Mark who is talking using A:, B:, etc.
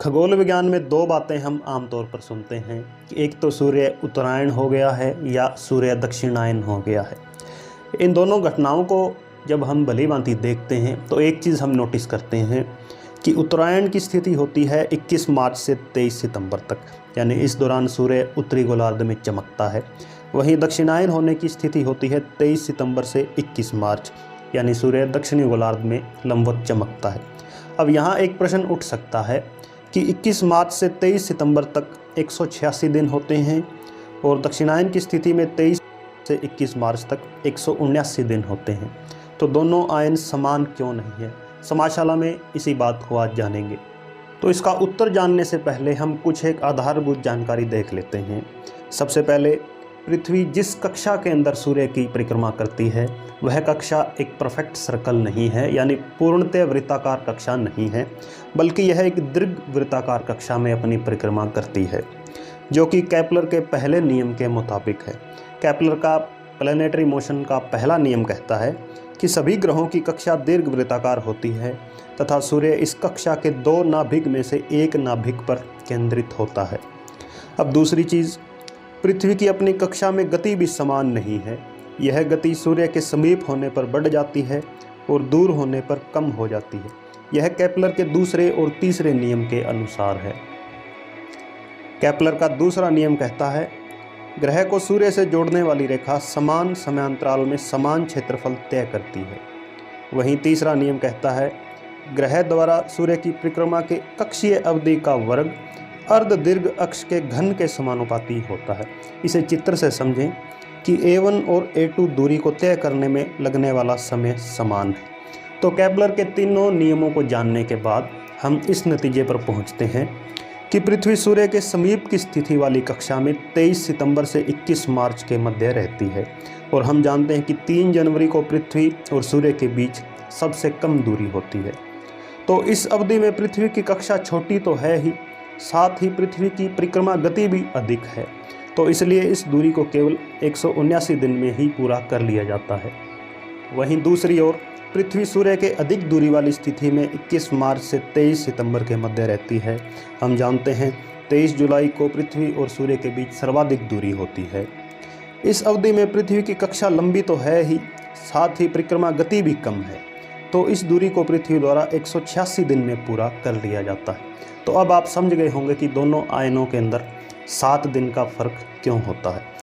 A: खगोल विज्ञान में दो बातें हम आमतौर पर सुनते हैं कि एक तो सूर्य उत्तरायण हो गया है या सूर्य दक्षिणायन हो गया है। इन दोनों घटनाओं को जब हम भली-भांति देखते हैं तो एक चीज़ हम नोटिस करते हैं कि उत्तरायण की स्थिति होती है 21 मार्च से 23 सितंबर तक, यानी इस दौरान सूर्य उत्तरी गोलार्ध में चमकता है। वहीं दक्षिणायन होने की स्थिति होती है 23 सितंबर से 21 मार्च, यानी सूर्य दक्षिणी गोलार्ध में लंबवत चमकता है। अब यहाँ एक प्रश्न उठ सकता है कि 21 मार्च से 23 सितंबर तक 186 दिन होते हैं और दक्षिणायन की स्थिति में 23 से 21 मार्च तक 179 दिन होते हैं, तो दोनों आयन समान क्यों नहीं है? समाजशाला में इसी बात को आज जानेंगे। तो इसका उत्तर जानने से पहले हम कुछ एक आधारभूत जानकारी देख लेते हैं। सबसे पहले, पृथ्वी जिस कक्षा के अंदर सूर्य की परिक्रमा करती है वह कक्षा एक परफेक्ट सर्कल नहीं है, यानी पूर्णतः वृत्ताकार कक्षा नहीं है, बल्कि यह एक दीर्घ वृत्ताकार कक्षा में अपनी परिक्रमा करती है, जो कि केपलर के पहले नियम के मुताबिक है। केपलर का प्लैनेटरी मोशन का पहला नियम कहता है कि सभी ग्रहों की कक्षा दीर्घ वृत्ताकार होती है तथा सूर्य इस कक्षा के दो नाभिक में से एक नाभिक पर केंद्रित होता है। अब दूसरी चीज़, पृथ्वी की अपनी कक्षा में गति भी समान नहीं है। यह गति सूर्य के समीप होने पर बढ़ जाती है और दूर होने पर कम हो जाती है। यह केपलर के दूसरे और तीसरे नियम के अनुसार है। केपलर का दूसरा नियम कहता है, ग्रह को सूर्य से जोड़ने वाली रेखा समान समयांतराल में समान क्षेत्रफल तय करती है। वहीं तीसरा नियम कहता है, ग्रह द्वारा सूर्य की परिक्रमा के कक्षीय अवधि का वर्ग अर्ध दीर्घ अक्ष के घन के समानुपाती होता है। इसे चित्र से समझें कि A1 और A2 दूरी को तय करने में लगने वाला समय समान है। तो केपलर के तीनों नियमों को जानने के बाद हम इस नतीजे पर पहुंचते हैं कि पृथ्वी सूर्य के समीप की स्थिति वाली कक्षा में 23 सितंबर से 21 मार्च के मध्य रहती है, और हम जानते हैं कि 3 जनवरी को पृथ्वी और सूर्य के बीच सबसे कम दूरी होती है। तो इस अवधि में पृथ्वी की कक्षा छोटी तो है ही, साथ ही पृथ्वी की परिक्रमा गति भी अधिक है, तो इसलिए इस दूरी को केवल 179 दिन में ही पूरा कर लिया जाता है। वहीं दूसरी ओर पृथ्वी सूर्य के अधिक दूरी वाली स्थिति में 21 मार्च से 23 सितंबर के मध्य रहती है। हम जानते हैं 23 जुलाई को पृथ्वी और सूर्य के बीच सर्वाधिक दूरी होती है। इस अवधि में पृथ्वी की कक्षा लंबी तो है ही, साथ ही परिक्रमा गति भी कम है, तो इस दूरी को पृथ्वी द्वारा 186 दिन में पूरा कर लिया जाता है। तो अब आप समझ गए होंगे कि दोनों आयनों के अंदर 7 दिन का फर्क क्यों होता है।